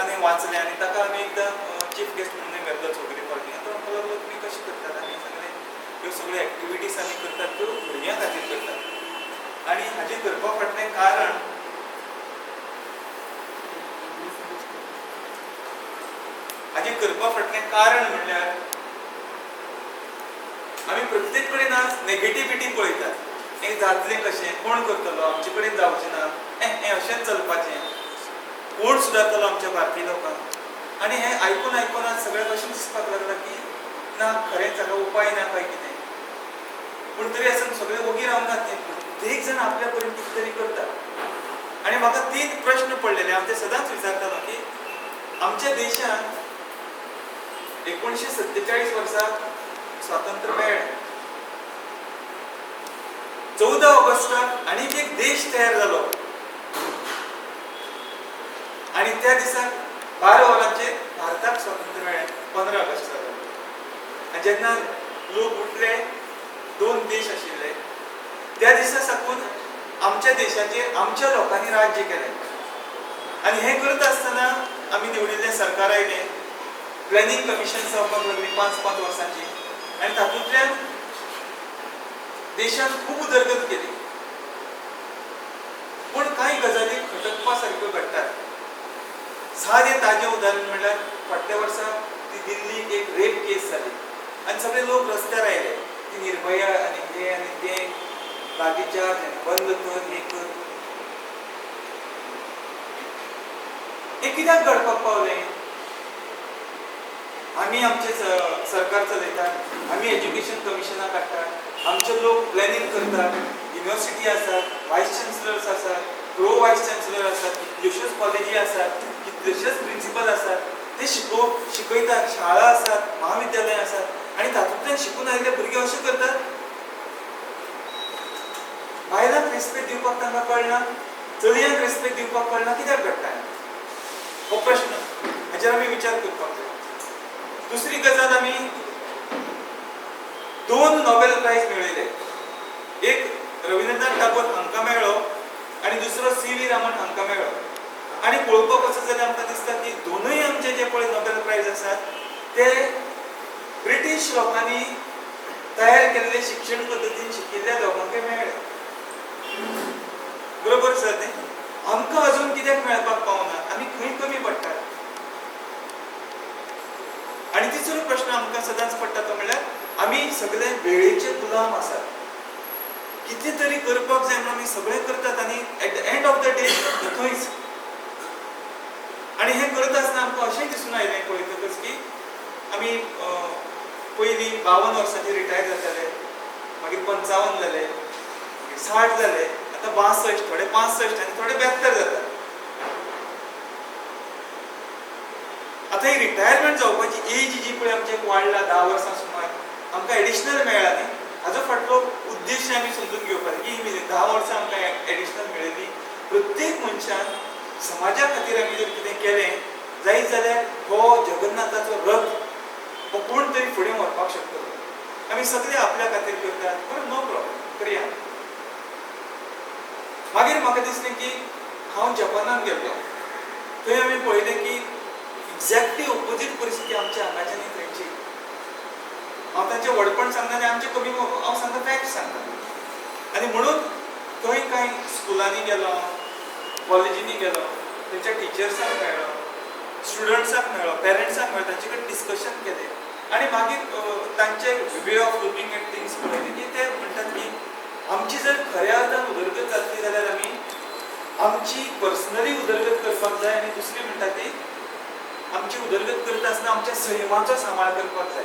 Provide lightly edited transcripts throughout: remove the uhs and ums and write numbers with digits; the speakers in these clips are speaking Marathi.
पुस्तकान वाचलें आनी ताका आमी एकदां चीफ गेस्ट म्हणून घातलो चौधरी पार्टी. तो म्हणपाक लागलो तुमी कशें करतात आनी सांगलें ह्यो सगळ्यो एक्टिविटीज आमी करतात त्यो भुरग्यां खातीर करतात आनी हाजें करपा फाटलें कारण म्हणल्यार आमी प्रत्येक कडेन आज नेगेटिविटी पळयतात. हें जातलें कशें, कोण करतलो, आमचे कडेन जावचें ना, हें अशेंच चलपाचें, कोण सुदारतलो आमच्या भारतीय लोकांक. आनी हें आयकून आयकून आज सगळ्यांक अशें दिसपाक लागलां की ना खरेंच हाका उपाय ना काय कितें. पूण तरी आसून सगळे ओगी रावनात न्ही, प्रत्येक जाण आपल्या परीन कितें तरी करता. आनी म्हाका 3 प्रश्न पडलेले, हांव ते सदांच विचारतालो की आमच्या देशांत 1947 वर्सा स्वातंत्र्य मेळ्ळें. 14 ऑगस्टाक आनीक एक देश तयार जालो आनी त्या दिसाक 12 वरांचेर भारताक स्वातंत्र्य मेळ्ळें 15 ऑगस्टाक. आनी जेन्ना लोक उठले, 2 देश आशिल्ले, त्या दिसा साकून आमच्या देशाचेर आमच्या लोकांनी राज्य केलें. आनी हें करत आसतना आमी निवडिल्लें सरकार आयलें, प्लॅनिंग कमिशन जावपाक लागलीं 5-5 वर्सांची आनी तातूंतल्यान देशान खूब उदरगत केली. पूण कांय गजाली खटकपा सारक्यो घडटात. सादें ताजें उदाहरण म्हणल्यार फाटल्या वर्सा ती दिल्लीक एक रेप केस जाली आनी सगळे लोक रस्त्यार आयले ती निर्भया आनी तें लागींच्या बंद कर, हें कर. हें कित्याक घडपाक पावलें? आमी आमचें सरकार चलयतात, आमी एज्युकेशन कमिशनां काडटात, आमचे लोक प्लॅनिंग करतात, युनिवर्सिटी आसात, वायस चान्सलर्स आसात, प्रो वायस चान्सलर आसात, कितल्योश्योच कॉलेजी आसात, कितलेशेच प्रिंसिपल आसात, ते शिकयतात, शाळा आसात, महाविद्यालय आसात आनी तातूंतल्यान शिकून आयिल्ले भुरगे अशें करतात. बायलांक रेस्पेक्ट दिवपाक तांकां कळना, चलयांक रेस्पेक्ट दिवपाक कळना. कित्याक घडटा हो प्रश्न, हाचेर आमी विचार करपाक जाय. दुसरी गजाल, आमी 2 नोबेल प्रायज मेळयले. एक रविंद्रनाथ टागोर हांकां मेळ्ळो आनी दुसरो सी.व्ही. रामन हांकां मेळ्ळो. आनी पळोवपाक वचत जाल्यार आमकां दिसता की दोनूय आमचे जे पळय नोबेल प्रायज आसात ते ब्रिटीश लोकांनी तयार केल्ले शिक्षण पद्दतीन शिकिल्ल्या लोकांकय मेळ्ळे. बरोबर सर न्ही? आमकां अजून कित्याक मेळपाक पावना? आमी खंय कमी पडटात? आनी तिसरो प्रश्न आमकां सदांच पडटा तो म्हणल्यार आमी सगळे वेळेचे गुलाम आसात. कितें तरी करपाक जाय म्हणून आमी सगळें करतात आनी at the end of the day थंयच. आनी हें करता आसतना आमकां अशेंय दिसून आयलें पळयतकच की आमी पयलीं 52 वर्सांचेर रिटायर जाताले, मागीर 55 जाले, मागीर 60 जाले, आतां 62, थोडे 65 आनी थोडे 72 जातात. आतां ही रिटायरमेंट जावपाची एज जी पळय आमची वाडला 10 वर्सां सुमार, आमकां एडिशनल मेळ्ळा न्ही. हाजो फाटलो उद्देश आमी समजून घेवपाक की 10 वर्सां आमकां एडिशनल मेळयली. प्रत्येक मनशान समाजा खातीर आमी जर कितें केलें जायत जाल्यार हो जगन्नाथाचो रथ हो कोण तरी फुडें व्हरपाक शकतलो. आमी सगळे आपल्या खातीर करतात, बरें, नो प्रॉब्लेम, करया. मागीर म्हाका दिसलें की हांव जपानाक गेल्लो. थंय आमी पळयलें की एक्झॅक्टली ऑपोजीट परिस्थिती आमच्या हांगाची आनी थंयची. हांव तांचें व्हडपण सांगना आनी आमचें कमी, हांव सांगता फॅक्ट सांगता. आनी म्हणून थंय कांय स्कुलांनी गेलो, कॉलेजींनी गेलो, थंयच्या टिचर्सांक मेळ्ळो, स्टुडंट्सांक मेळ्ळो, पेरंट्सांक मेळ्ळो, तांचे कडेन डिस्कशन केलें आनी मागीर तांचे way of looking at things पळयले की ते म्हणटात की आमची जर खऱ्या अर्थान उदरगत जातली जाल्यार आमी आमची पर्सनली उदरगत करपाक जाय आनी दुसरी म्हणटा ती आमची उदरगत करता आसतना आमच्या संयमाचो सांबाळ करपाक जाय.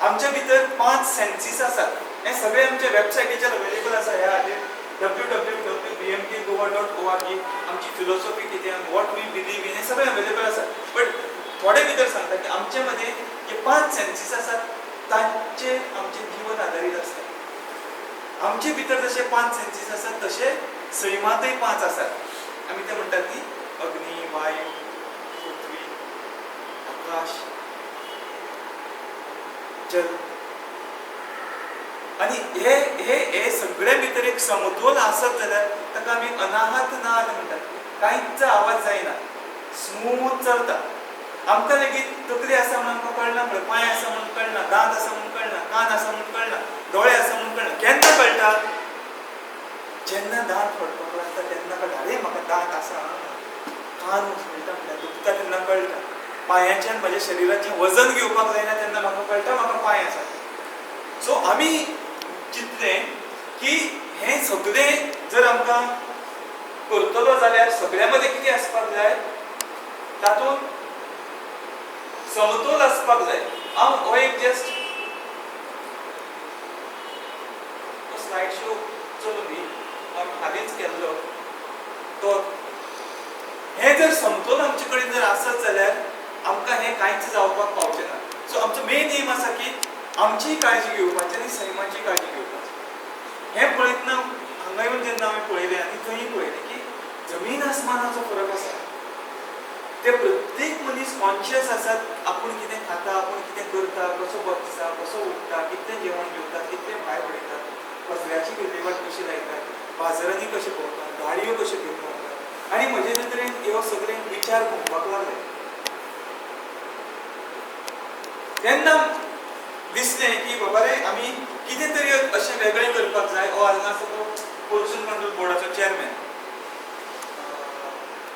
आमच्या भितर 5 सेन्सीस आसात. हे सगळे आमच्या वेबसायटीचेर अवेलेबल आसा. ह्या हाचेर www.bmkgoa.org आमची फिलॉसॉफी कितें, वॉट वी बिलीव इन, हे सगळें अवेलेबल आसा. बट थोडे भितर सांगता की आमचे मदें जे 5 सेन्सीस आसात तांचेर आमचें जीवन आदारीत आसता. आमचे भितर जशे 5 सेन्सीस आसात तशे सैमातय 5 आसात. आमी ते म्हणटात ती अग्नी, वायू, पृथ्वी, आकाश, जल. आनी हे सगळे भितर एक समतोल आसत जाल्यार ताका आमी अनाहत नाद म्हणटात. कांयच आवाज जायना. स्मूथ चलता. आमकां लेगीत तकली आसा म्हणून आमकां कळना पळय, पांय आसा म्हणून कळना, दांत आसा म्हणून कळना, कान आसा म्हणून कळना, दोळे आसा म्हणून कळना. केन्ना कळटा? जेन्ना दांत फडफडपाक लागता तेन्ना कळटा. अरे म्हाका दांत आसा, कान उचलता म्हणल्यार दुखता तेन्ना कळटा. पांयाच्यान म्हज्या शरिराचें वजन घेवपाक जायना तेन्ना म्हाका कळटा म्हाका पांय आसा. सो आमी चिंतलें की हें सगळें जर आमकां करतलो जाल्यार सगळ्या मदें कितें आसपाक जाय? तातूंत समतोल आसपाक जाय. हांव हो एक जस्ट स्लायड शो चलून दी हालींच केल्लो तो. हें जर समतोल आमचे कडेन जर आसत जाल्यार आमकां हें कांयच जावपाक पावचें ना. सो आमचो मेन एम आसा की आमची काळजी घेवपाची आनी सैमाची काळजी घेवपाची. हें पळयतना हांगा येवन जेन्ना हांवें पळयलें आनी थंय पळयलें की जमीन आसमानाचो फरक आसा. ते प्रत्येक मनीस कॉन्शियस आसात आपूण कितें खाता, आपूण कितें करता, कसो बसता, कसो उठता, कितलें जेवण जेवता, कितलें भायर पडयतात, कचऱ्याची विल्हेवाट कशी लायतात, बाजारांनी कशें भोंवतात, गाडयो कश्यो घेवन भोंवतात. आनी म्हजे नदरेन ह्यो सगळे विचार घुमपाक लागले. तेन्ना दिसलें की बाबा रे आमी कितें तरी अशें वेगळें करपाक जाय. हो हांगा आसा तो पोल्युशन कंट्रोल बोर्डाचो चेअरमॅन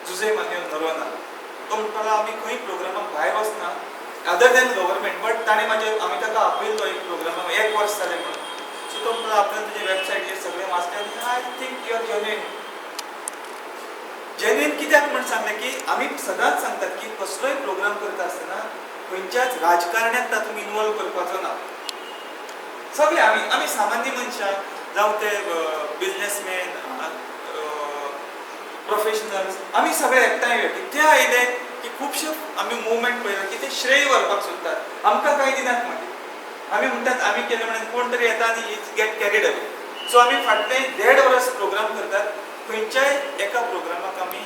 जुझे मान्युएल नोरोन्हा. तो म्हणटालो आमी खंय प्रोग्रामाक भायर वचना अदर दॅन गव्हर्मेंट, बट ताणें आमी ताका आपयल्लो एक प्रोग्रामाक 1 वर्स जालें म्हणून. सो तो म्हणटालो आपल्यान तुजे वेबसायटीर सगळें वाचलें. I think you are genuine. Genuine कित्याक म्हण सांगलें की आमी सदांच सांगतात की कसलोय प्रोग्राम करता आसतना खंयच्याच राजकारण्याक तातूंत इनवॉल्व करपाचो ना. सगळे आमी सामान्य मनशां जावं ते बिझनेसमॅन, प्रोफेशनल्स, आमी सगळे एकठांय येतले. ते आयले की खुबशे आमी मुवमेंट पळयलो की ते श्रेय व्हरपाक सोदतात. आमकां कांय दिनात मागीर. आमी म्हणटात आमी केलें म्हणून कोण तरी येता आनी it's get carried away. So आमी फाटले 1.5 वर्स प्रोग्राम करतात. खंयच्याय एका प्रोग्रामाक आमी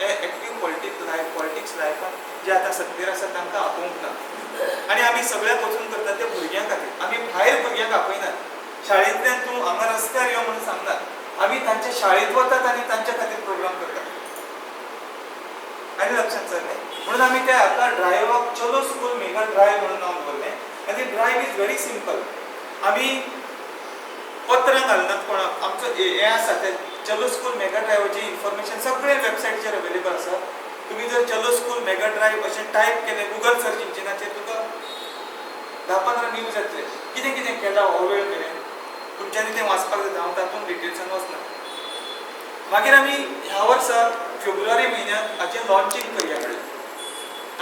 एक्टीव पॉलिटिक्स लायफाक जे आतां सत्तेर आसा तांकां आपोवंक ना. आनी आमी सगळ्याक वचून करतात ते भुरग्यां खातीर. आमी भायर भुरग्यांक आपयनात. शाळेंतल्यान तूं हांगा रस्त्यार यो म्हणून सांगनात. आमी तांच्या शाळेंत वतात आनी तांच्या खातीर प्रोग्राम करतात. आनी लक्षांत जालें म्हणून आमी त्या हाका ड्रायवाक चलो स्कूल मेगा ड्रायव म्हणून नांव दवरलें. आनी ड्रायव इज व्हेरी सिंपल. आमी पत्रां घालनात कोणाक. आमचो हें आसा ते चलो स्कूल मेगा ड्रायवाचें इन्फॉर्मेशन सगळें वेबसायटीचेर अवेलेबल आसा. तुमी जर चलो स्कूल मेगा ड्रायव अशें टायप केलें गुगल सर्च इंजिनाचेर तुका 10-15 न्यूज येतले. कितें कितें केलां हो वेळ मेरेन तुमच्यांनी तें वाचपाक जाता. हांव तातूंत डिटेल्सान वचना. मागीर आमी ह्या वर्सा फेब्रुवारी म्हयन्यांत हाचें लॉन्चिंग करया कडेन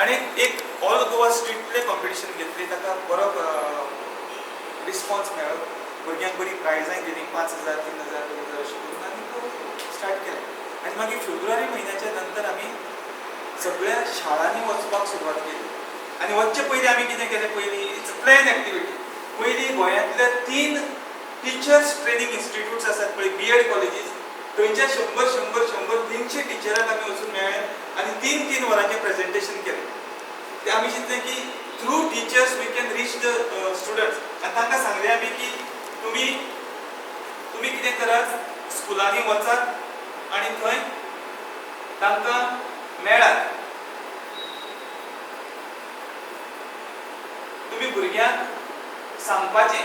आनी एक all Goa street play competition घेतली. ताका बरो रिस्पॉन्स मेळ्ळो. भुरग्यांक बरी प्रायजांय दिलीं 5,000, 3,000, 2,000 अशें करून आनी तो स्टार्ट केलें. आनी मागीर फेब्रुवारी म्हयन्याच्या नंतर आमी सगळ्या शाळांनी वचपाक सुरवात केली. आनी वचचे पयलीं आमी कितें केलें? पयलीं इट्स अ प्लॅन एक्टिविटी. पयलीं गोंयांतल्या 3 टिचर्स ट्रेनिंग इन्स्टिट्यूट्स आसात पळय, बीएड कॉलेजीस, थंयच्या 100-300 टिचरांक आमी वचून मेळ्ळे आनी 3 वरांचें प्रेजेंटेशन केलें. ते आमी चिंतलें की through teachers we can reach the students. आनी तांकां सांगलें आमी की तुमी कितें करात? स्कुलांनी वचात आनी थंय तांकां मेळात. तुमी भुरग्यांक सांगपाचें.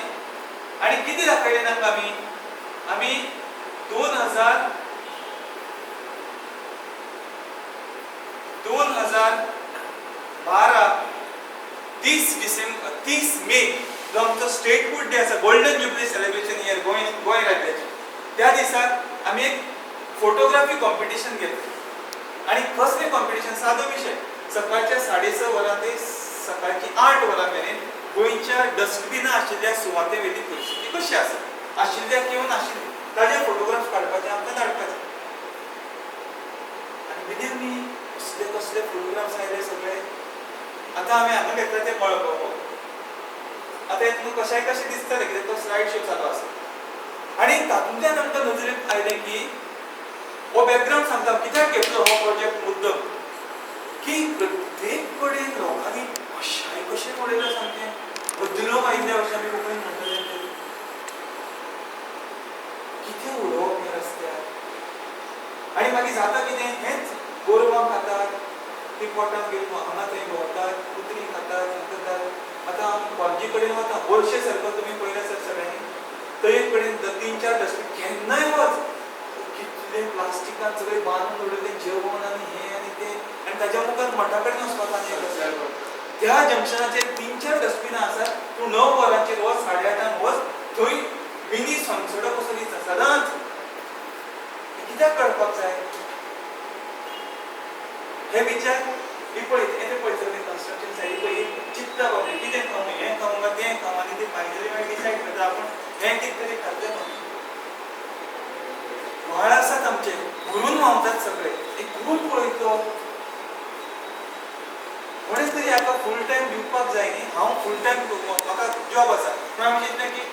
आनी कितें दाखयलें तांकां आमी 2012 30 मे जो आमचो स्टेटहूड डे आसा, golden jubilee celebration year Goa राज्याची, त्या दिसाक आमी एक फोटोग्राफी कॉम्पिटिशन घेतलें. आनी कसलें कॉम्पिटिशन? सादो विशय. सकाळच्या 6:30 वरां ते सकाळची 8 वरां मेरेन गोंयच्या डस्टबिनां आशिल्ल्या सुवातेवेली परिस्थिती कशी आसा, आशिल्ल्या किंवा नाशिल्ल्या, ताजे फोटोग्राफ काडपाचे, आमकां धाडपाचे. आनी बिलीव मी कसले फोटोग्राफ्स आयले सगळे. आतां हांवें हांगा घेतला ते पळोवप. आतां हेतून कशें दिसतलें कित्याक तो स्लायड शो चालू आसा. आनी तातूंतल्यान आमकां नजरेक आयलें की हो बॅकग्रावंड सांगता कित्याक घेतलो हो प्रोजेक्ट मुद्दम, की प्रत्येक कडेन लोकांनी कशें पळयलां सामकें बदलो आयिल्ल्या अशें आमी कोंकणीन म्हणटले. कितें उडोवप ह्या रस्त्यार. आनी मागीर जाता कितें? हेंच गोरवां खातात, ती पोटात घेऊन हांगा थंय भोंवतात, कुत्री खातात, हें करतात. आतां हांव कॉलेजी कडेन वता, गोडशे सारको तुमी पळयला सर सगळ्यांनी. थंय एक कडेन 3-4 डस्टबीन केन्नाय वच, कितले प्लास्टिकान सगळे बांदून उडयले जेवण आनी हें आनी तें, आनी ताज्या मुखार मठा कडेन वचपाक आनी एक आसा. त्या जंक्शनाचेर 3-4 डस्टबिनां आसात. तूं 9 वरांचेर वच, 8:30 वच, थंय मिनी संसोडा कसो दिसता सदांच. कित्याक कळपाक जाय? हे विचार ही पळय येते पळय सगळे कन्स्ट्रक्शन सायडी पळय चिंतता बाबा कितें खावं, हें खावं काय तें खावं, आनी तें फायनली मागीर डिसायड करता आपण हें कितें तरी खातलें म्हणून. व्हाळ आसात आमचे, भरून व्हांवतात सगळे. एक खूब पळयतो म्हणून तरी हाका फूल टायम दिवपाक जाय न्ही. हांव फूल टायम म्हाका जॉब आसा, पूण हांव चिंतलें की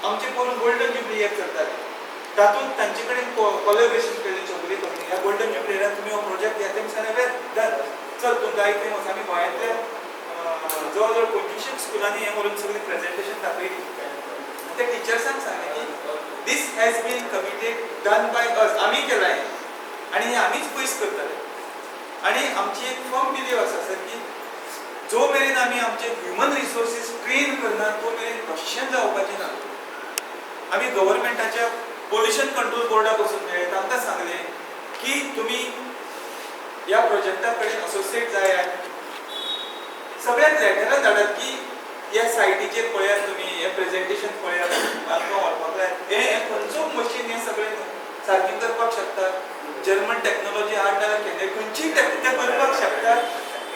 आमचे करून गोल्डन जुबली एक करताले. तातूंत तांचे कडेन कोलॅबोरेशन केल्लें सगळी कंपनी. ह्या गोल्डन जुबलीराक तुमी हो प्रोजेक्ट घ्या. तें सांगलें वेल डन, चल तूं जाय थंय वच. आमी गोंयांतल्या जवळ जवळ 25 स्कुलांनी हें व्हरून सगळें प्रेजेंटेशन दाखयली. त्या टिचर्सांक सांगलें की this has been committed done by us. आमी केलां हें आनी हें आमीच पयस करतले. आनी आमची एक फर्म बिलीव आसा सर की जो मेरेन आमी आमचे ह्युमन रिसोर्सीस ट्रेन करना तो मेरेन कशेंच जावपाचें ना. आमी गव्हर्मेंटाच्या पोल्युशन कंट्रोल बोर्डाक वचून मेळ्ळे, तांकां सांगलें की तुमी ह्या प्रोजेक्टा कडेन असोसिएट जायात. सगळ्यांक लॅटरां धाडात की ह्या सायटीचेर पळयात तुमी, हें प्रेजेंटेशन पळयात, आमकां व्हरपाक जाय. हें खंयचो मशीन हें सगळें सारकें करपाक शकता. जर्मन टॅक्नॉलॉजी हाड नाल्यार केन्नाय खंयचीय तें करपाक शकता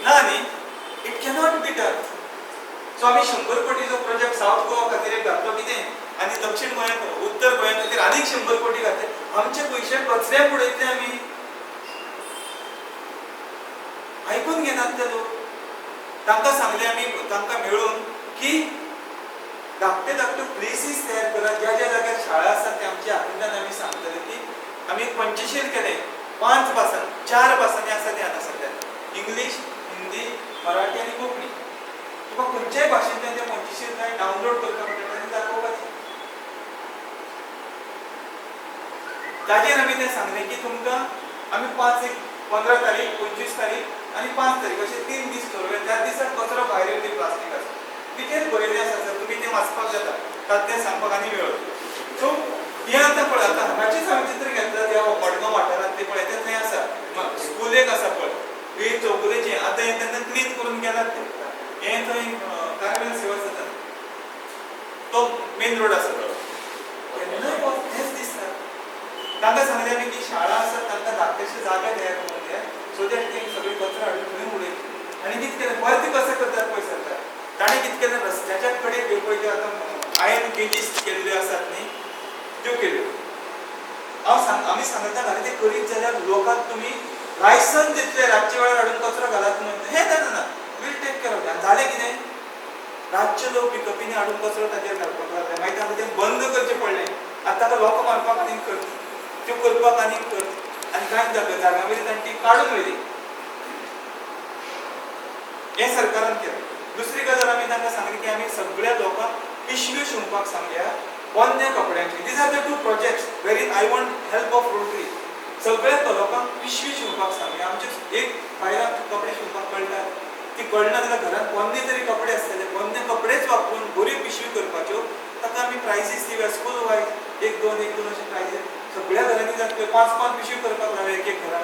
ना न्ही. It cannot be done. So आमी 100 कोटीचो प्रोजेक्ट सावथ गोवा खातीर एक घातलो कितें आनी दक्षिण गोंयांत उत्तर गोंया खातीर आनीक 100 कोटी घातले. आमचे पयशे कचऱ्याक उडयतले आमी. आयकून घेनात ते लोक. तांकां सांगलें आमी तांकां मेळून की धाकटे धाकटे प्लेसीस तयार करात. ज्या ज्या जाग्यार शाळा आसात त्या आमच्या हातूंतल्यान आमी सांगतले की आमी 45 केले. 5 भासां 4 भासांनी आसा ते आतां सद्या इंग्लीश, हिंदी, मराठी आनी कोंकणी. तुका खंयच्याय भाशेंतल्यान त्या 45 जाय डावनलोड करपाक मेळटा आनी दाखोवपाचें. ताजेर आमी तें सांगलें की तुमकां आमी 15 तारीख, 25 तारीख आनी 5 तारीख अशे 3 दीस ठरवले. त्या दिसाक कचरो भायर येवची प्लास्टिकाचो. कितें बरयलें आसा सर, तुमी तें वाचपाक जाता. तातलें सांगपाक आनी वेळ. सो हें आतां पळय, आतां हांगाचेच हांव चित्र घेतलां त्या मडगांव वाठारांतलें पळय तें थंय आसा. स्कूल एक आसा पळय, ही चौगुलेचें आतां हें तेन्ना क्लीन करून गेलात तें. हें थंय कार्मेल सेवा सदन तो मेन रोड आसा तो. केन्नाय वच तेंच दिसता. तांकां सांगलें आमी की शाळा आसात तांकां धाकटेशे जागे तयार करून दियात. सो दॅट ती सगळी कचरो हाडून थंय उडयतली. आनी कितें केलें पळय ती कशें करतात पळय सरकार. ताणें कितें केलें रस्त्याच्या कडेन घेवन पळय त्यो आतां आयन केजीस केल्ल्यो आसात न्ही त्यो केल्यो. आमी सांगता घाली तें करीत जाल्यार लोकांक तुमी लायसन्स दितले रातचे वेळार हाडून कचरो घालात म्हणून. हें जायना. Will take care of that. जालें कितें रातचे लोक पिकअपींनी हाडून कचरो ताचेर घालपाक लागले. मागीर तांकां तें बंद करचें पडलें. आतां ताका लोकां मारपाक आनीक करता, त्यो करपाक आनीक करता. आनी कांयच जागा वयली तांणी ती काडून वयली. हें सरकारान केलें. दुसरी गजाल आमी तांकां सांगली की आमी सगळ्या लोकांक पिशव्यो शिंवपाक सांगल्या पोन्न्या कपड्यांची. These are the 2 projects very I want help of Rotary. सगळ्या लोकांक पिशवी शिंवपाक सांगल्या. आमचे एक बायलांक कपडे शिंवपाक कळटात, ती कळना जाल्यार घरांत पोन्ने तरी कपडे आसतले, पोन्ने कपडेच वापरून बऱ्यो पिशवी करपाच्यो. ताका आमी प्रायजीस दिवया स्कूल वायज 1-2 अशे प्रायजीस. सगळ्या घरांनी जातल्यो 5-5 पिशवी करपाक लागले एक एक घरान.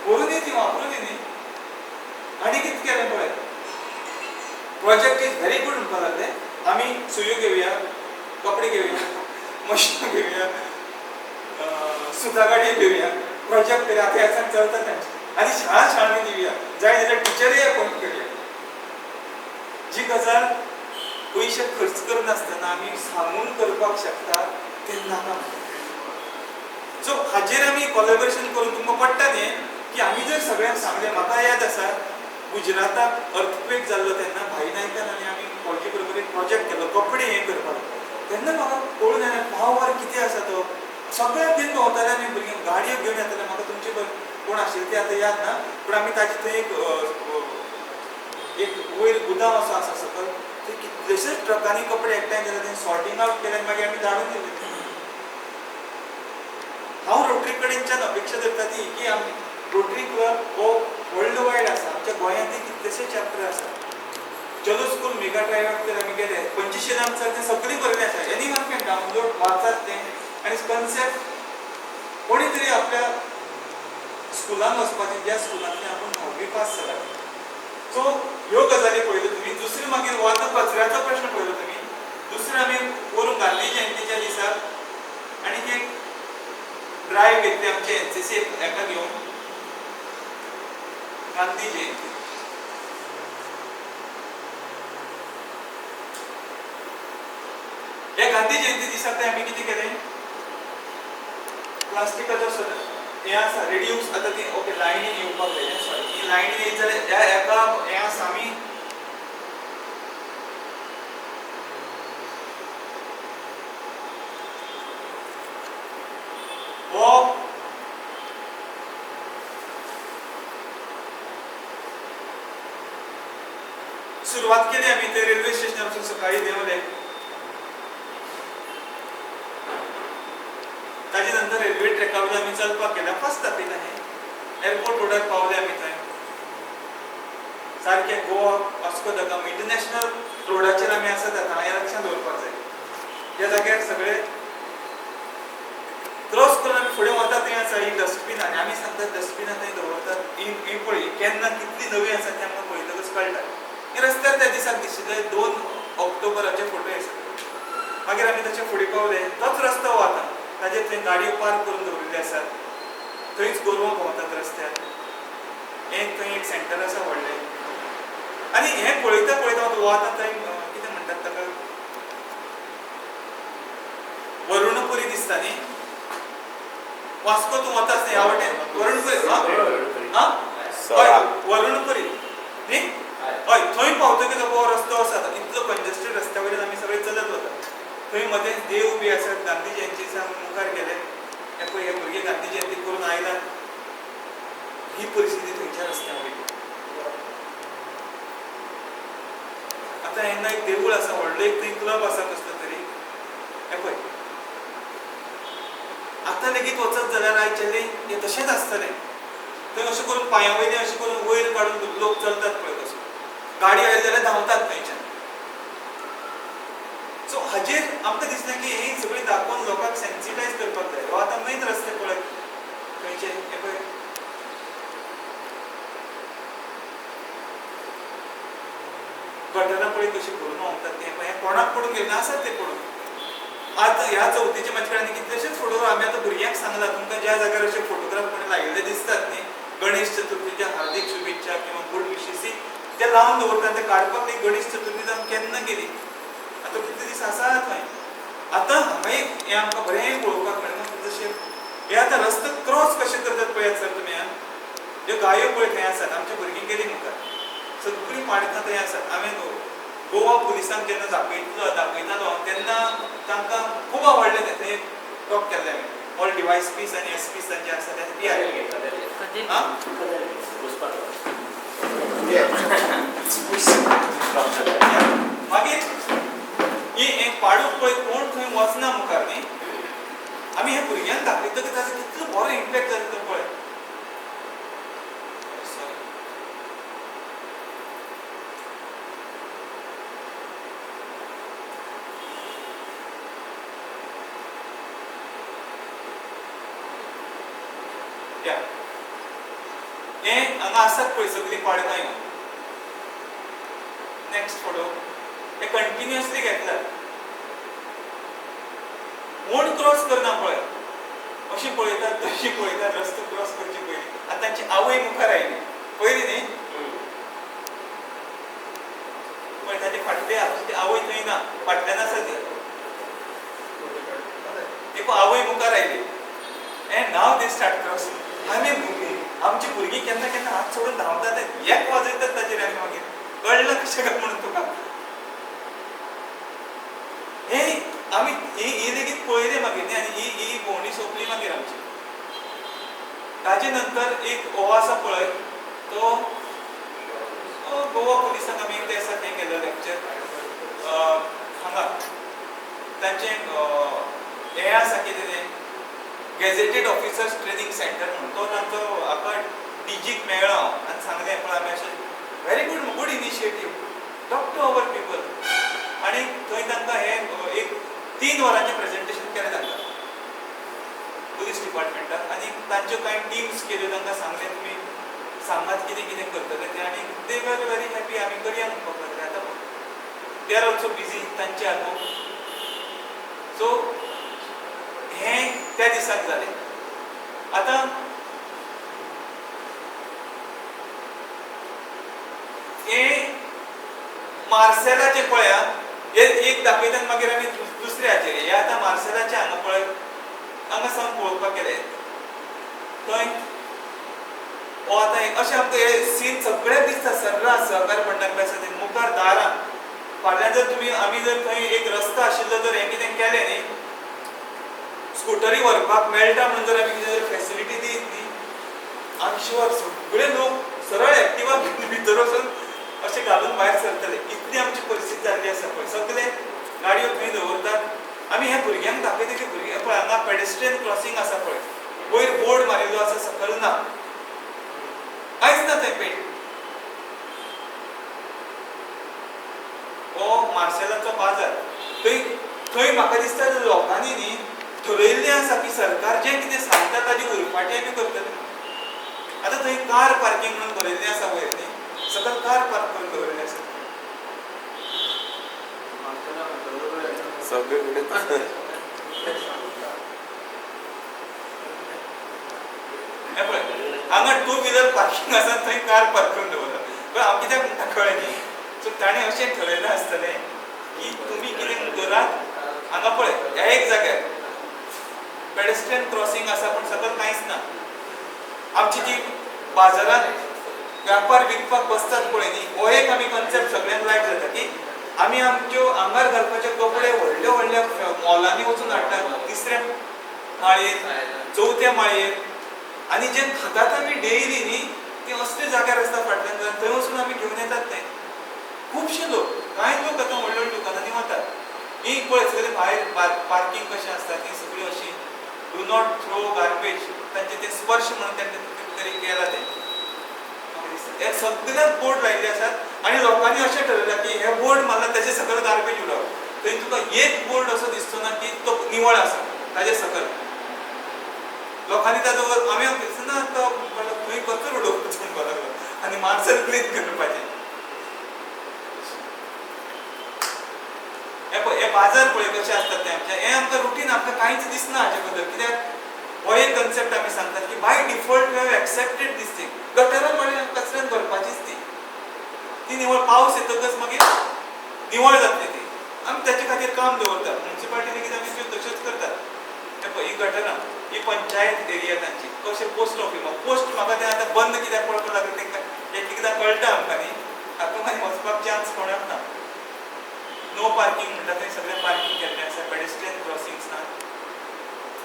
व्हरून दी ती वापरून दी न्ही. आनी कितें केलें पळय, प्रोजेक्ट इज व्हेरी गुड म्हणपाक लागले. आमी सुयो घेवया, कपडे घेवया, मशिनां घेवया, सुतागाडी घेवया, प्रोजेक्ट करूया. आतां ह्या चलता तांचे. आनी शाळांनी दिवया. जाय जाल्यार टिचरय अपॉयंट करया. जी गजाल पयशे खर्च करनासतना आमी सांगून करपाक शकता तें नाका. सो हाजेर आमी कोलॅबोरेशन करून तुमकां पडटा न्ही की आमी जर सगळ्यांक सांगलें. म्हाका याद आसा गुजराताक अर्थक्वेक जाल्लो तेन्ना भाई नायकान आनी आमी कॉलेजी बरोबर एक प्रोजेक्ट केलो कपडे हें करपाक. तेन्ना म्हाका कळून आयलें पावर कितें आसा तो. सगळ्याक घेवन भोंवताले आमी भुरग्यांक गाडयो घेवन येताले. म्हाका तुमचे कोण आशिल्ले ते आतां याद ना, पूण आमी ताजे थंय एक वयर गुदाम असो आसा सकयल. थंय कितलेशेच ट्रकांनी कपडे एकठांय केले. तें सॉर्टिंग आवट केलें आनी मागीर आमी धाडून दिले. हांव रोटरी कडेनच्यान अपेक्षा धरता ती की आमी रोटरी क्लब हो वर्ल्ड वायड आसा. आमच्या गोंयांतय कितलेशे चॅप्टर आसा. चलो स्कूल मेगा ड्रायव्हाक तर आमी गेले 25 आमचं तें सगळी बरयलें आसा. एनीवन कॅन डावनलोड वाचात तें आनी कन्सेप्ट कोणी तरी आपल्या स्कुलान वचपाचें ज्या स्कुलांतल्यान आपूण 9वी पास जाला. सो ह्यो गजाली पळयल्यो तुमी. दुसरी मागीर हो आतां कचऱ्याचो प्रश्न पळयलो तुमी. दुसरें आमी व्हरून गांधी जयंतीच्या दिसाक आनीक एक ड्रायव्ह घेतली आमचे एनसीसी हेका घेवन गांधी जयंती. ह्या गांधी जयंती दिसाक आमी कितें केलें प्लास्टिकाचो हें आसा रेड्यूस आतां ती ओके लायनीन येवपाक जाय. सॉरी ही लायनीन येयत जाल्यार ह्या एका हें आसा आमी हो सुरवात केली आमी ते रेल्वे स्टेशनार सकाळी देवले. ताजे नंतर रेल्वे ट्रॅका वयल्यान आमी चलपाक गेले. फर्स्ट दाखयता हें एअरपोर्ट रोडार पावले आमी थंय सारके गोवा वास्को दा गामा इंटरनॅशनल रोडाचेर आमी आसात. आतां हें लक्षांत दवरपाक जाय. ह्या जाग्यार सगळे क्रॉस करून आमी फुडें वतात थंय आसा ही डस्टबीन आनी आमी सांगतात डस्टबिनां थंय दवरतात. ही पळय केन्ना कितली नवी आसा तें आमकां पळयतकच कळटा. हे रस्त्यार त्या दिसाक दिशिल्ले 2 ऑक्टोबराचे फोटो आसात. मागीर आमी तशे फुडें पावले. तोच रस्तो हो आतां. ताजेर थंय गाडयो पार्क करून दवरिल्ले आसात. थंयच गोरवां भोंवतात रस्त्यार. हें थंय एक सेंटर आसा व्हडलें. आनी हें पळयता पळयता हो आतां थंय कितें म्हणटात ताका वरुणपुरी दिसता न्ही. वास्को तूं वतास न्ही ह्या वाटेन वरुणपुरी हय वरुणपुरी न्ही. हय थंय पावतकीच हो रस्तो आसा. इतलो कंजेस्टेड रस्त्या वयल्यान आमी सगळे चलत वतात. थंय मदें देव बी आसात. गांधी जयंती दिसा मुखार गेले. हे पळय हे भुरगे गांधी जयंती करून आयल्यात. ही परिस्थिती थंयच्या रस्त्यार वयली. आतां हेन्ना एक देवूळ आसा व्हडलो एक थंय क्लब आसा कसलो तरी. हे पळय आतां लेगीत वचत जाल्यार आयचेले हे तशेंच आसतलें. थंय अशें करून पांया वयलें अशें करून वयर काडून लोक चलतात पळय तसो. गाडी आयली जाल्यार धांवतात थंयच्यान. सो हाजेर आमकां दिसलें की ही सगळी दाखोवन लोकांक सेन्सिटायज करपाक जाय. हो आतां मेन रस्ते पळय थंयचे हे पळय गटारां पळय कशी भरून व्हांवतात तें पळय. कोणाक पडून गेले आसात ते पडून. आज ह्या चवथीचे म्हाजे कडेन कितलेशेच फोटो आमी आतां भुरग्यांक सांगला तुमकां ज्या जाग्यार अशे फोटोग्राफ कोणी लायिल्ले दिसतात न्ही गणेश चतुर्थीच्या हार्दिक शुभेच्छा किंवा गुड विशीस ते लावन दवरतात. ते काडपाक ती गणेश चतुर्थी जावन केन्ना गेली. आतां कितले दीस आसा थंय. आतां हांगा एक हें आमकां बरें पळोवपाक मेळटा जशें हे आतां रस्तो क्रॉस कशे करतात पळयात सर तुमी. ह्यो गायो पळय थंय आसात. आमची भुरगीं गेलीं मुखार सगळीं पाडकां थंय आसात. हांवें गोवा पुलिसांक जेन्ना दाखयतालो तेन्ना तांकां खूब आवडलें तें. थंय टॉक केल्लें हांवें. ऑल डिवायस पीस आनी एस पीस तांचे आसा ते मागीर ही पाडूक पळय कोण थंय वचना मुखार न्ही. आमी हे भुरग्यांक दाखयतकीर ताजो कितलो बरो इम्पॅक्ट जाता तो पळय. हें हांगा आसात पळय सगळीं पाडकां येवन. नेक्स्ट फोटो हे कंटिन्युअसली घेतल्यात. कोण क्रॉस करना पळय. अशी पळयतात तशी पळयतात रस्तो क्रॉस करचे पयलीं. आतां तांची आवय मुखार आयली पयलीं न्ही. पळय ताचे फाटल्यान ती आवय थंय ना फाटल्यान आसा ती. देखो आवय मुखार oily end now they start crossing. आमची भुरगीं केन्ना केन्ना हात सोडून धांवतात. एक वाजयतात ताचेर आमी मागीर कळ्ळें कशें काय म्हणून तुका. हे आमी ही लेगीत पळयलें मागीर न्ही. आनी ही भोंवडी सोंपली मागीर आमची. ताजे नंतर एक हो आसा पळय तो गोवा पुलिसांक आमी एक दिसा थंय गेल्लो लेक्चर. हांगा तांचें हें आसा कितें तें गॅझेटेड ऑफिसर्स ट्रेनिंग सेंटर म्हणून तो तांचो हाका डीजीक मेळ्ळो आनी initiative, talk to our people. आणि थंय तांकां हे एक 3 वरांचें प्रेझेंटेशन केलें तांकां पुलीस डिपार्टमेंटाक. आनी तांच्यो कांय टिम्स केल्यो, तांकां सांगलें तुमी सांगात कितें कितें करतले ते. आनी दे वर व्हेरी हॅपी, आमी करया म्हणपाक लागले. आतां दे आर ऑल्सो बिजी तांचे हातूंत. सो हें त्या दिसाक जालें. आतां हें मार्सेलाचें पळया, हे एक दाखयता मागीर आमी दुसऱ्या हाचेर. हे आतां मार्सेलाचे हांगा पळय, हांगा सावन पळोवपाक गेले थंय हो आतां अशें आमकां हे सीन सगळे दिसता सर्रास सहकार मंडळाक आसा ते मुखार दारां. फाल्यां जर तुमी आमी जर थंय एक रस्तो आशिल्लो जर हें कितें केलें न्ही, स्कुटरी व्हरपाक मेळटा म्हणून जर आमी कितें जर फॅसिलिटी दीत न्ही, आय एम शुअर सगळे लोक सरळ एक्टिवा भितर वचून अशें घालून भायर सरतले. इतली आमची परिस्थिती जाल्ली आसा पळय. सगळे गाडयो थंय दवरतात. आमी ह्या भुरग्यांक दाखयता की भुरग्यां पळय हांगा पेडेस्ट्रियन क्रॉसींग आसा पळय, वयर बोर्ड मारिल्लो आसा, सकयल ना, कांयच ना थंय पेंट. हो मार्सेलाचो बाजार. थंय म्हाका दिसता लोकांनी न्ही ठरयल्लें आसा की सरकार जें कितें सांगता ताजी उरफाटी आमी करतले. आतां थंय कार पार्किंग म्हणून बरयल्लें आसा वयर न्ही, सकयल कार पार्क करून दवरलें आसा. सगळे कडेन हे पळय हांगा 2 व्हिलर पार्किंग आसा, थंय कार पार्क करून दवरला. पण हांव कित्याक म्हणटा कळ्ळें न्ही. सो ताणें अशें ठरयलें आसतलें की तुमी कितें करात. हांगा पळय ह्या एक जाग्यार पेडेस्ट्रियन क्रॉसींग आसा पण सकयल कांयच ना. आमची जी बाजारांत व्यापार विकपाक बसतात पळय न्ही, हो एक आमी कन्सेप्ट सगळ्यांक लायक जाता की आमी आमच्यो आंगार घालपाचे कपडे व्हडल्या व्हडल्या मॉलांनी वचून हाडटात, 3ऱ्या माळयेर, 4थ्या माळयेर. आनी जे खातात आमी डेयली न्ही, ते असले जाग्यार आसता फाटल्यान, थंय वचून आमी घेवन येतात. ते खुबशे लोक, कांय लोक आतां व्हडल्या व्हडल्या दुकानांनी वतात. ही पळय सगळें भायर पार्किंग कशें आसता ती सगळी अशी डू नॉट थ्रो गार्बेज, तांचे ते स्पर्श म्हणून तेंने कितें तरी केला ते. हे सगळ्याक बोर्ड लायिल्ले आसात आनी लोकांनी अशें ठरयलां की हे बोर्ड मारला तेजे सकयल गार्बेज उडोवप. थंय तुका एक बोर्ड असो दिसचो ना की तो निवळ आसा ताजे सकयल. लोकांनी ताजो आमी दिसना तो खंय कचरो उडोवपाचो म्हणपाक लागलो आनी मार्सेल क्लीन करपाचें. हे बाजार पळय कशें आसतात ते आमचे. हें आमकां रुटीन आमकां कांयच दिसना हाचे बद्दल. कित्याक हो एक कन्सेप्ट आमी सांगतात की by default we have accepted this thing. गटारां म्हळ्यार कचऱ्यान भरपाचीच ती निवळ. पावस येतकच मागीर निवळ जातली ती. आमी ताचे खातीर काम दवरतात. म्युनिसिपालिटीने कितें आमी त्यो तश्योच करतात. हे पळय ही गटारां, ही पंचायत एरिया तांची. कशें पोस्ट ऑफिस, पोस्ट म्हाका तें आतां बंद कित्याक पळोवपाक लागलें तेंकां एकदां कळटा आमकां न्ही. हातूंत आनी वचपाक चान्स कोणाक ना. नो पार्किंग म्हणटा थंय सगळें पार्किंग केल्लें आसा, पेडेस्ट्रियन क्रॉसिंग्स ना.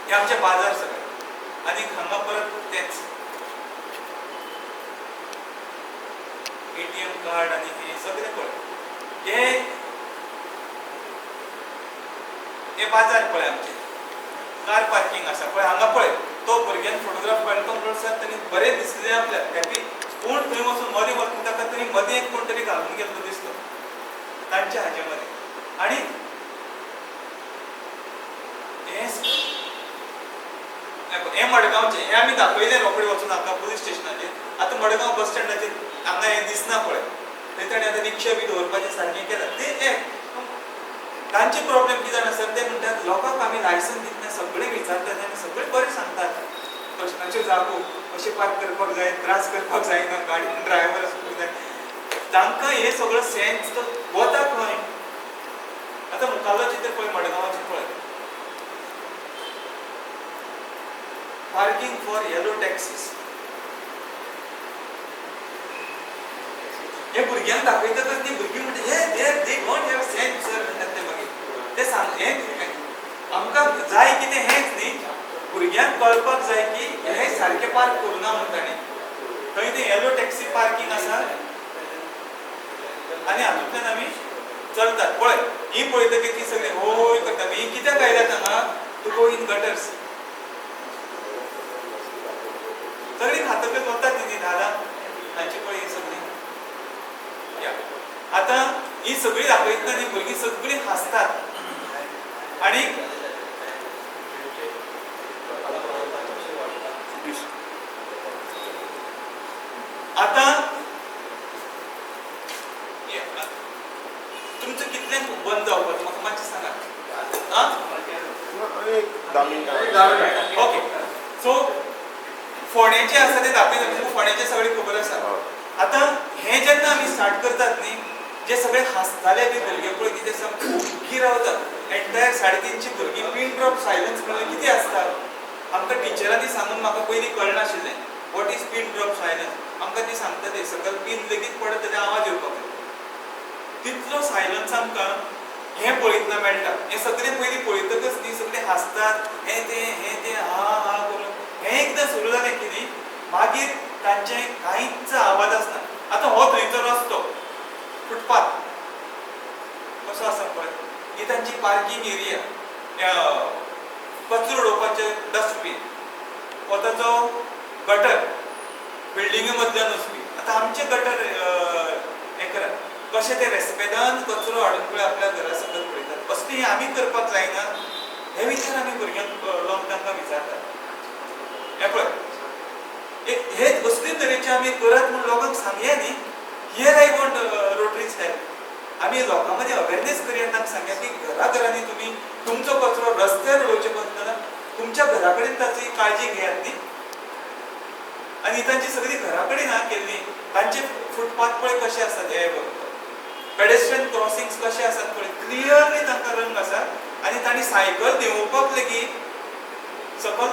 हे आमचे बाजार सगळे. आनी हांगा परत तेंच एटीएम कार्ड आनी हे सगळें पळय. हे बाजार पळय आमचे. कार पार्किंग आसा पळय हांगा पळय. तो भुरग्यान फोटोग्राफ काडलो म्हणसर ताणी बरें दिसलें आपल्याक हॅपी. कोण थंय वचून मदें वचून ताका तरी मदें एक कोण तरी घालून गेल्लो दिसलो तांच्या हाजे मदें. आनी हे मडगांवचे हे आमी दाखयलें रोखडें वचून हांगा पुलीस स्टेशनाचेर. आतां मडगांव बस स्टँडाचेर हांगा हें दिसना पळय. थंय ताणें आतां रिक्षा बी दवरपाचें सारकें केलां. ते तांचे प्रॉब्लेम कितें जाणा सर, ते म्हणटात लोकांक आमी लायसन दितना सगळें विचारतात आनी सगळें बरें सांगतात. प्रश्नाच्यो जागो कशें पार्क करपाक जाय, त्रास करपाक जायना, गाडी ड्रायव्हर आसूंक जाय. तांकां हें सगळो सेन्स वता खंय. आतां मुखाल्लो चित्र पळय मडगांवाचें पळय. Parking for yellow taxes. हे भुरग्यांक दाखयतकच ती भुरगीं म्हणटा हे they don't have sense sir म्हणटात ते मागीर. ते सांग हें आमकां जाय कितें हेंच न्ही. भुरग्यांक कळपाक जाय की हे सारकें पार्क करुना म्हणून ताणें. थंय तें येलो टॅक्सी पार्किंग आसा आनी हातूंतल्यान आमी चलतात पळय. ही पळयतकीर ती सगळी होय करता. ही कित्याक आयल्यात हांगा टू गो इन गटर्स. सगळीं खातकच वतात न्ही दादा तांची पळय ही सगळी. आता ही सगळी दाखयतना न्ही भुरगीं सगळीं हांसतात आणि आता तुमचं कितल्यांक बंद जावपाचो म्हाका मातशें सांगात. ओके सो फोंड्याचे आसा ते दाखयता तुमकां फोंड्याचे सगळे खबर आसा. आता हे जेन्ना आमी स्टार्ट करतात न्ही जे सगळे हांसताले बी भुरगे पळय कितें सामके ओग्गी रावतात एंटायर 350 भुरगीं पिन ड्रॉप सायलन्स म्हणल्यार कितें आसता आमकां टिचरांनी सांगून म्हाका पयलीं कळनाशिल्लें what is pin drop silence. आमकां ती सांगताली सकयल पिन लेगीत पडत जाल्यार आवाज येवपाक जाय. तितलो सायलन्स आमकां हें पळयतना मेळटा. हें सगळें पयलीं पळयतकच न्ही सगळे हांसतात हें तें हा हा करून हें एकदां सुरू जालें की न्ही मागीर तांचे कांयच आवाज आसना. आतां हो थंयचो रस्तो फुटपाथ कसो आसा पळय ही तांची पार्किंग एरिया कचरो उडोवपाचें डस्टबीन हो ताचो गटर बिल्डिंगे मदल्यान वचपी. आतां आमचे गटर हें करात कशें ते रेस्पेदान कचरो हाडून पळय आपल्या घरा सकयल पडयतात असली हें आमी करपाक जायना हे विचार आमी भुरग्यांक लावन तांकां विचारतात. हें पळय हे असले तरेचे आमी करात म्हूण लोकांक सांगया न्ही. Here I want Rotary's help. आमी लोकां मदीं अवेरनेस करया तांकां सांगया की घराघरांनी तुमी तुमचो कचरो रस्त्यार उडोवचे बदला तुमच्या घरा कडेन ताची काळजी घेयात न्ही. आनी तांची सगळी घरा कडेन ना केल्ली तांचे फुटपाथ पळय कशे आसात हे पेडेस्ट्रियन क्रॉसिंग्स कशे आसात पळय क्लियरली तांकां रंग आसा आनी तांणी सायकल देंवोवपाक लेगीत सकयल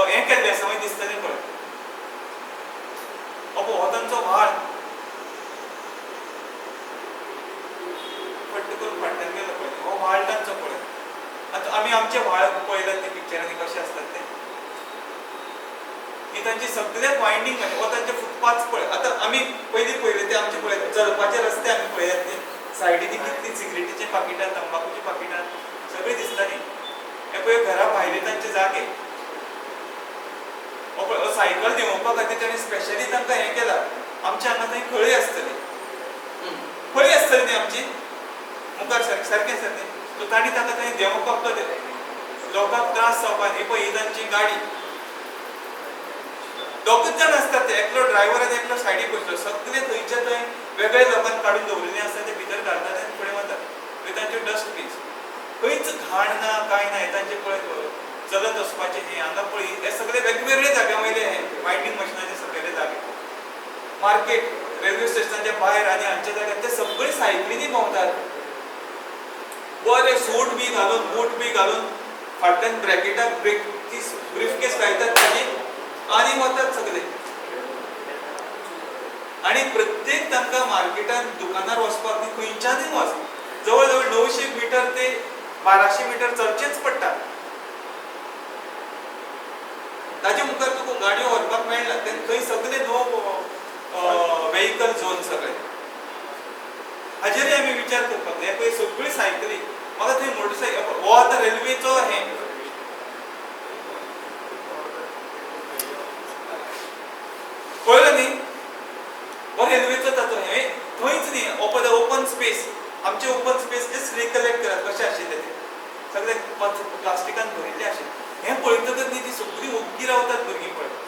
हें केल्लें आसा मागीर दिसतलें पळय हो तांचो व्हाळ फट्ट करून फाटल्यान गेलो पळय हो व्हाळ तांचो पळय. आतां आमी आमचे व्हाळ पळयल्यात ते पिक्चरांनी कशे आसतात ते ही तांची सगळ्यात वायंडींग म्हणजे हो तांचे फुटपाथ पळय. आतां आमी पयलीं पळयले ते आमचे पळय चलपाचे रस्ते आमी पळयात न्ही सायडीनी कितलीं सिगरेटीची पाकिटां तंबाखूची पाकिटां सगळीं दिसतालीं. हे पळय घरा भायले तांचे जागे हो पळय सायकल देंवोवपा खातीर ताणें स्पेशली तांकां हें केलां. आमच्या हांगा थंय खळी आसतली न्ही आमची मुखार सारकें आसा न्ही सो तांणी ताका थंय देंवोवपाक तो दिलें. लोकांक त्रास जावपाक ही पळय ही तांची गाडी दोगूच जाण आसतात ते एकलो ड्रायव्हर आनी एकलो सायडीक बसलो सगळे थंयचे थंय वेगळे लोकांक काडून दवरिल्ले आसता ते भितर घालतात आनी फुडें वतात. थंय तांचे डस्टबीन्स खंयच घाण ना कांय ना हे तांचे पळय चलत वचपाचें हें हांगा पळय हे सगळे वेगवेगळे जाग्या वयले हे वायंडींग मशिनाचे सगळे जागे मार्केट रेल्वे स्टेशनाच्या भायर आनी हांच्या जाग्यार ते सगळे सायकलींनी भोंवतात. बरे सूट बी घालून बूट बी घालून फाटल्यान ब्रॅकेटाक ब्रीफकेस घालतात ताजी आनी वतात सगळे. आनी प्रत्येक तांकां मार्केटान दुकानार वचपाक न्ही खंयच्यानय वच जवळ जवळ 900 मिटर ते 1200 मिटर चलचेंच पडटा. ताजे मुखार तुका गाडयो व्हरपाक मेळना थंय सगळे नो व्हेकल झोन सगळे हाजेरूय आमी विचार करपाक जाय. पळय सगळी सायकली म्हाका थंय मोटरसायकल हो आतां रेल्वेचो हें कळ्ळें न्ही हो रेल्वेचो ताचो हें थंयच न्ही ओपन स्पेस आमचे ओपन स्पेस जस्ट रिकलेक्ट करात कशें आशिल्ले ते सगळे प्लास्टिकान भरिल्ले आशिल्ले. हें पळयतकच न्ही ती सगळीं ओग्गी रावतात भुरगीं पळय